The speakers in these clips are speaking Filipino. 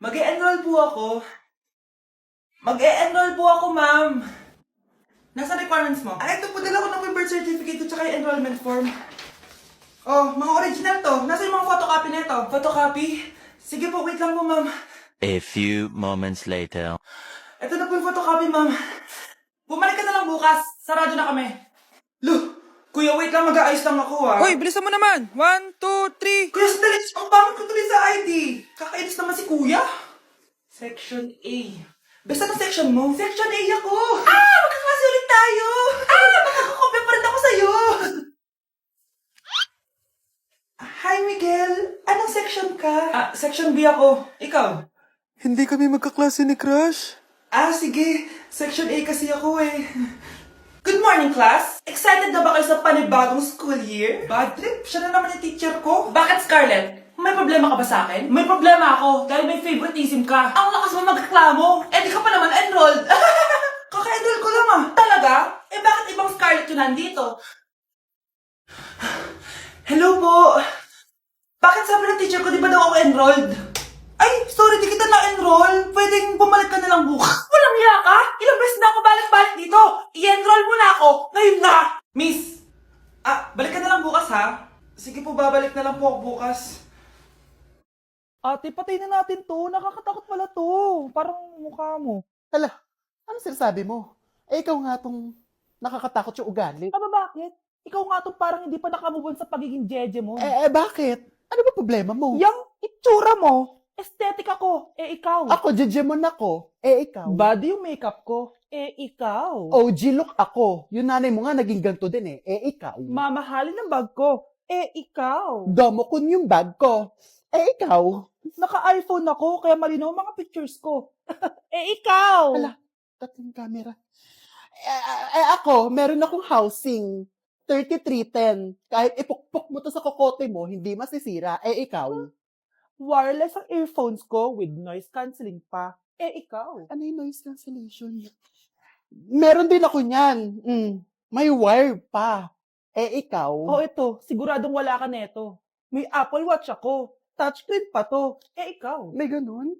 Mag-e-enroll po ako. Mag-e-enroll po ako, ma'am. Nasa requirements mo? Ito po, dala ko ng birth certificate at saka yung enrollment form. Oh, mga original to. Nasa yung mga photocopy nito? Photocopy? Sige po, wait lang po, ma'am. A few moments later. Ito na po yung photocopy, ma'am. Bumalik ka na lang bukas. Sarado na kami. Loh, kuya, wait lang. Mag-aayos lang ako, ah. Hoy, bilisan mo naman! 1, 2, 3! Kuya, sandali. Ang pangit ko tuloy sa ID. Kakainis naman si kuya. Section A. Basta na section mo? Section A ako. Magkaklase ulit tayo. Makakakopya pa rin ako sa'yo. Hi, Miguel. Anong section ka? Section B ako. Ikaw? Hindi kami magkaklase ni Crush. Sige. Section A kasi ako eh. Good morning, class! Excited na ba kayo sa panibagong school year? Bad trip? Siya na naman yung teacher ko. Bakit, Scarlett? May problema ka ba sa akin? May problema ako dahil may favoritism ka. Ang lakas mo magreklamo. Di ka pa naman enrolled. Kaka-enroll ko lang ah. Talaga? Bakit ibang Scarlett yun nandito? Hello po. Bakit sabi ng teacher ko di ba daw ako enrolled? Ay, sorry, di kita na-enroll. Pwedeng bumalik ka na lang bukas. Walang hiya ka? Ilang beses na ako balik-balik dito. I-enroll mo na ako. Ngayon na. Miss, balik ka na lang bukas ha. Sige po, babalik na lang po ako bukas. Ate, patay na natin to. Nakakatakot pala to. Parang mukha mo. Hala, ano sinasabi mo? Ikaw nga tong nakakatakot yung ugali. Bakit? Ikaw nga to parang hindi pa nakamubon sa pagiging jeje mo. Bakit? Ano ba problema mo? Yang itsura mo. Aesthetic ako. Ikaw. Ako, jejemon ako. Ikaw. Body yung makeup ko. Ikaw. OG look ako. Yung nanay mo nga naging ganito din ikaw. Mamahalin ng bag ko. Ikaw. Domokun yung bag ko. Ikaw. Naka-iPhone ako, kaya malinaw ang mga pictures ko. Ikaw. Hala, tatlong camera. Ako, meron akong housing. 3310. Kahit ipukpok mo to sa kokote mo, hindi masisira. Ikaw. Wireless ang earphones ko with noise cancelling pa. Ikaw. Ano yung noise cancellation? Meron din ako niyan. May wire pa. Ikaw. Ito. Siguradong wala ka neto. May Apple Watch ako. Touchscreen pa to. Ikaw. May ganun?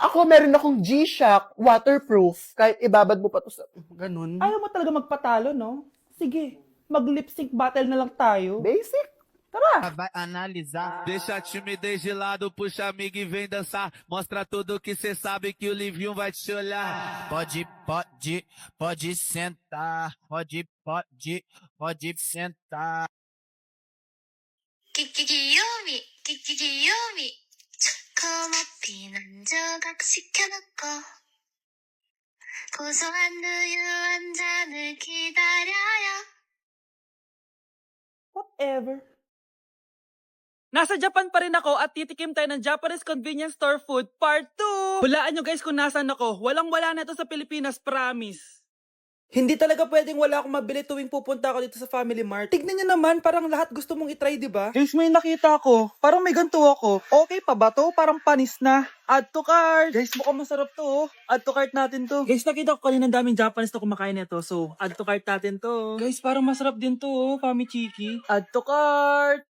Ako, meron akong G-Shock, waterproof. Kahit ibabad mo pa to sa... Ganun. Ayaw mo talaga magpatalo, no? Sige, mag-lip sync battle na lang tayo. Basic. Tara! Vai analisar. Deixa a timidez de lado, puxa amigo e vem dançar. Mostra tudo que cê sabe que o Livinho vai te olhar. Pode sentar. Pode sentar. 귀요미 귀요미 초코머피 난 조각시켜놓고 고소한 우유 한 잔을 기다려요. Whatever. Nasa Japan pa rin ako at titikim tayo ng Japanese convenience store food part 2. Hulaan nyo guys kung nasan ako. Walang-wala na ito sa Pilipinas, promise. Hindi talaga pwedeng wala akong mabili tuwing pupunta ako dito sa Family Mart. Tignan nyo naman, parang lahat gusto mong itry, di ba? Guys, may nakita ko. Parang may ganito ako. Okay pa ba to? Parang panis na. Add to cart. Guys, mukhang masarap to. Oh. Add to cart natin to. Guys, nakita ko kanina daming Japanese na kumakain nito. So, add to cart natin to. Guys, parang masarap din to, oh, Famichiki. Add to cart.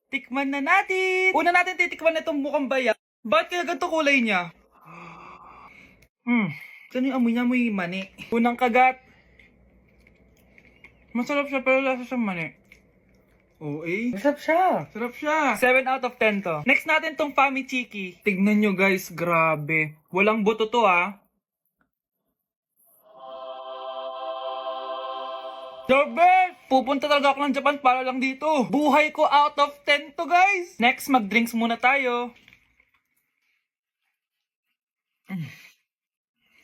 Tikman na natin! Una natin titikman na itong mukhang bayat. Bakit kaya ganito kulay niya? Saan yung amoy niya? Amoy mani. Unang kagat. Masarap siya pero lasa siyang mani. Masarap siya. Sarap siya. 7 out of 10 to. Next natin tong Famichiki. Tignan nyo guys, grabe. Walang buto to ah. The best! Pupunta talaga ako ng Japan para lang dito. Buhay ko out of 10 to guys. Next, mag-drinks muna tayo.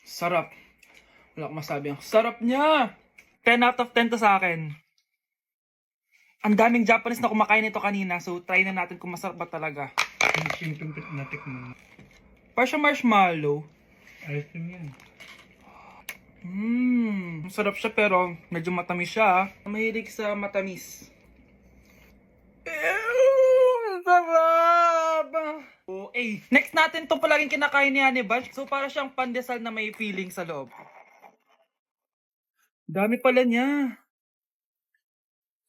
Sarap. Wala akong masabi. Ang sarap niya. 10 out of 10 to sa akin. Ang daming Japanese na kumakain nito kanina. So, try na natin kung masarap ba talaga. Parang siya marshmallow. Ayos yan. Masarap siya pero medyo matamis siya. Mahilig sa matamis. Sarap! Next natin itong palaging kinakain ni Honey Bunch. So para siyang pandesal na may feeling sa loob. Dami pala niya.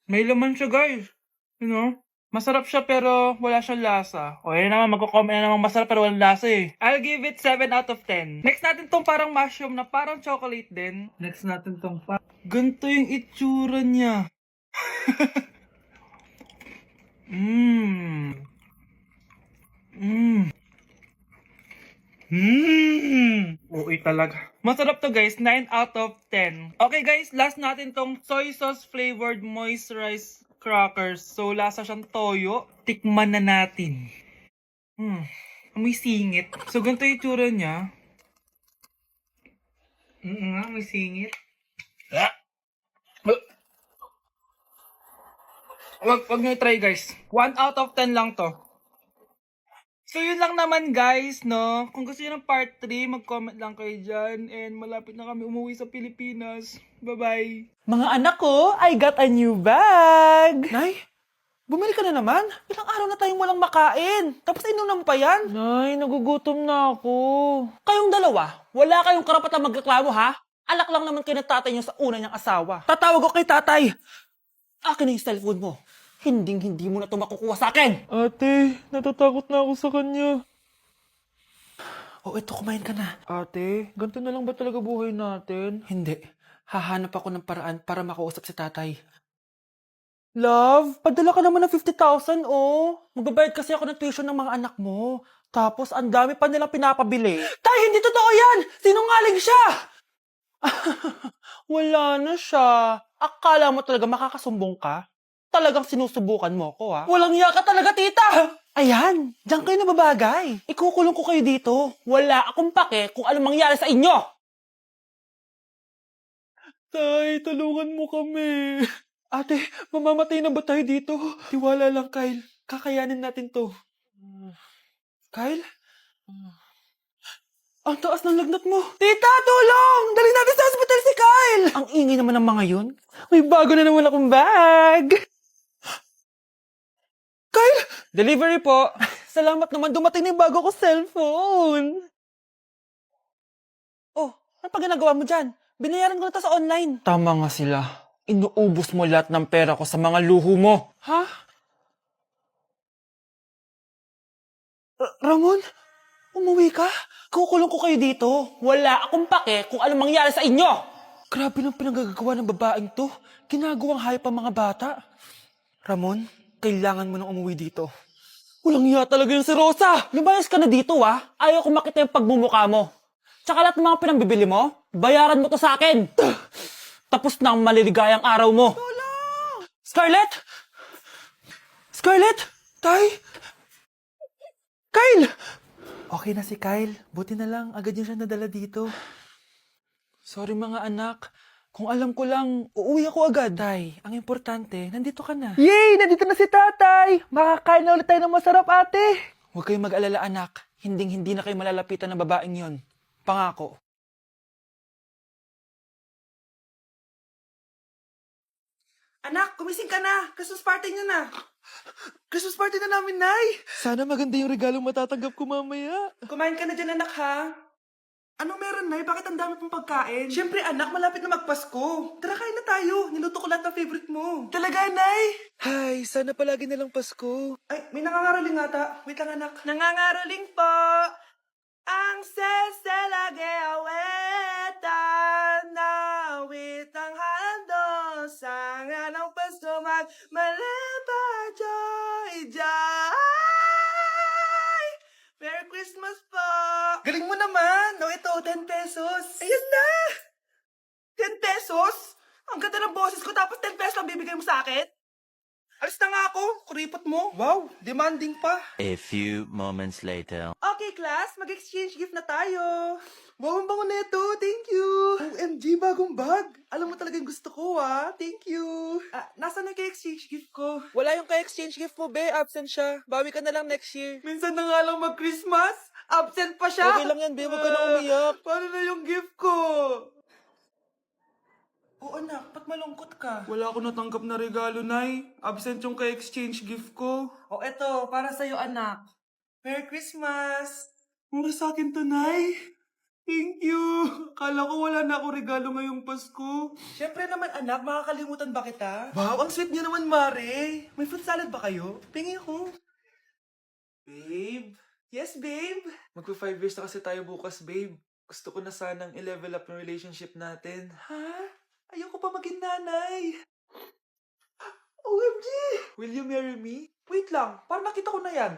May laman siya, guys. You know? Masarap siya pero wala siyang lasa. O yun naman, magko-comment na naman masarap pero walang lasa eh. I'll give it 7 out of 10. Next natin tong parang mushroom na parang chocolate din. Next natin tong ganito yung itsura niya. Mmm. Mmm. Uy talaga. Masarap to guys, 9 out of 10. Okay guys, last natin tong soy sauce flavored moisturized crackers. So lasa siyang toyo. Tikman na natin. Amoy singit. So ganito yung itsura niya. Amoy singit. Wag nyo try guys. 1 out of 10 lang to. So yun lang naman guys, no? Kung gusto nyo ng part 3, mag-comment lang kayo dyan. And malapit na kami umuwi sa Pilipinas. Bye-bye! Mga anak ko, I got a new bag! Nay, bumili ka na naman? Ilang araw na tayong walang makain. Tapos inunan mo pa yan? Nay, nagugutom na ako. Kayong dalawa, wala kayong karapatang magreklamo ha? Alak lang naman kayo ng tatay niyo sa una niyang asawa. Tatawag ko kay tatay. Akin na yung cellphone mo. Hindi mo na ito makukuha sa akin. Ate, natatakot na ako sa kanya. O eto, kumain ka na. Ate, ganito na lang ba talaga buhay natin? Hindi. Hahanap ako ng paraan para makausap si tatay. Love, padala ka naman ng 50,000, oh. Magbabayad kasi ako ng tuition ng mga anak mo. Tapos, ang dami pa nilang pinapabili. Tay, hindi totoo yan! Sinungaling siya! Wala na siya. Akala mo talaga makakasumbong ka? Talagang sinusubukan mo ko, ha? Walang iya ka talaga, tita! Ayan, diyan kayo nababagay. Ikukulong ko kayo dito. Wala akong pake kung ano mangyari sa inyo. Tay, tulungan mo kami. Ate, mamamatay na ba tayo dito? Tiwala lang, Kyle. Kakayanin natin to. Kyle? Ang taas ng lagnat mo. Tita, tulong! Dali natin sa hospital si Kyle! Ang ingay naman ng mga yun. May bago na naman akong bag. Kyle! Delivery po. Salamat naman, dumating na yung bago ko cellphone. Oh, ano pa ginagawa mo dyan? Binayaran ko na to sa online. Tama nga sila. Inuubos mo lahat ng pera ko sa mga luho mo. Ha? Ramon? Umuwi ka? Kukulong ko kayo dito. Wala akong pake kung ano mangyari sa inyo. Grabe nang pinagagawa ng babaeng to. Ginagawang hayop ang mga bata. Ramon, kailangan mo nang umuwi dito. Walang iya talaga yung si Rosa. Lumayas ka na dito, ah. Ayaw ko makita yung pagmumukha mo. Tsaka lahat ng mga pinambibili mo, bayaran mo to sa akin. Tapos na ang maliligayang araw mo. Scarlett? Scarlett? Tay? Kyle! Okay na si Kyle. Buti na lang, agad niya siya nadala dito. Sorry mga anak. Kung alam ko lang, uuwi ako agad. Tay, ang importante, nandito ka na. Yay! Nandito na si tatay! Makakain na ulit tayo ng masarap, ate! Huwag kayong mag-alala, anak. Hindi na kayo malalapitan ng babaeng yon. Pangako. Anak, gumising ka na! Christmas party niyo na! Christmas party na namin, Nay! Sana maganda yung regalong matatanggap ko mamaya. Kumain ka na dyan, anak, ha? Ano meron, Nay? Bakit ang dami pong pagkain? Siyempre, anak, malapit na magpasko. Tara, kain na tayo. Niluto ko lahat ng favorite mo. Talaga, Nay? Hay, sana palagi na lang Pasko. Ay, may nangangaraling ata. Wait lang, anak. Nangangaraling po. Ang seselage awetan na witang hando sa nga ng Pasko magmalaba joy joy. Merry Christmas po! Galing mo naman! No, ito, 10 pesos. Ayan na! 10 pesos? Ang ganda ng boses ko tapos 10 pesos lang bibigay mo sa akin? Alis na nga ako, kuripot mo. Wow, demanding pa. A few moments later. Okay, class, mag-exchange gift na tayo. Wow, ang bango neto. Thank you. OMG, bagong bag. Alam mo talaga yung gusto ko, ah. Thank you. Nasaan na yung exchange gift ko? Wala yung ka-exchange gift mo, be. Absent siya. Bawi ka na lang next year. Minsan na nga lang mag-Christmas. Absent pa siya. Okay lang yan, be. Huwag ka na umiyak. Paano na yung gift ko? Oo, anak. Ba't malungkot ka? Wala ako natanggap na regalo, Nay. Absent yung ka-exchange gift ko. O, eto. Para sa'yo, anak. Merry Christmas. Para sa akin to, Nay. Thank you! Akala ko wala na ako regalo ngayong Pasko. Siyempre naman anak, makakalimutan ba kita? Wow, ang sweet niyo naman, Mare. May fruit salad ba kayo? Tingin ko. Babe? Yes, babe? Magpa 5 years na kasi tayo bukas, babe. Gusto ko na sanang i-level up yung relationship natin. Ha? Ayoko pa maging nanay. OMG! Will you marry me? Wait lang, parang nakita ko na yan.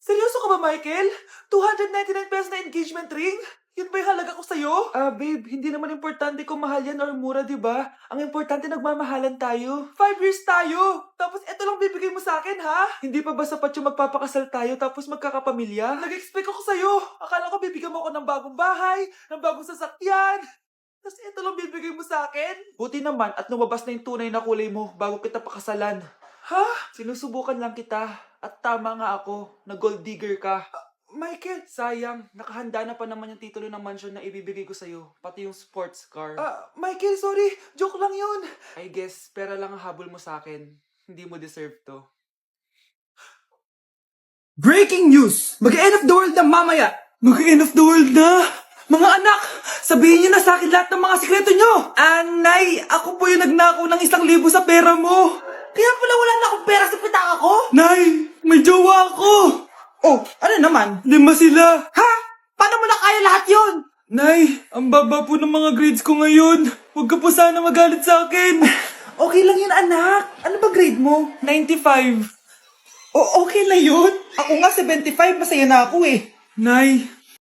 Seryoso ka ba, Michael? 299 pesos na engagement ring? Yun ba yung halaga ko sa'yo? Babe, hindi naman importante kung mahal yan or mura, di ba? Ang importante, nagmamahalan tayo. 5 years tayo! Tapos eto lang bibigay mo sa akin, ha? Hindi pa ba sapat yung magpapakasal tayo tapos magkakapamilya? Nag-expect ako sa'yo. Akala ko bibigyan mo ako ng bagong bahay, ng bagong sasakyan. Tapos ito lang bibigay mo sa akin? Buti naman at lumabas na yung tunay na kulay mo bago kita pakasalan. Ha? Sinusubukan lang kita. At tama nga ako, na gold digger ka. Michael, sayang. Nakahanda na pa naman yung titulo ng mansion na ibibigay ko sa'yo. Pati yung sports car. Michael, sorry. Joke lang yun. I guess, pera lang ang habol mo sa akin. Hindi mo deserve to. Breaking news! Mag-end of the world na mamaya! Mag-end of the world na! Mga anak! Sabihin niyo na sa akin lahat ng mga sikreto niyo! Nay, ako po yung nagnakaw ng 1,000 sa pera mo! Kaya pala wala na akong pera sa pitaka ko? Nay, may jowa ako! Oh, ano naman? 5 sila! Ha? Paano mo na kaya lahat yon? Nay, ang baba po ng mga grades ko ngayon. Huwag ka po sana magalit sa akin. Okay lang yun, anak. Ano ba grade mo? 95. Okay na yun. Ako nga 75, masaya na ako eh. Nay,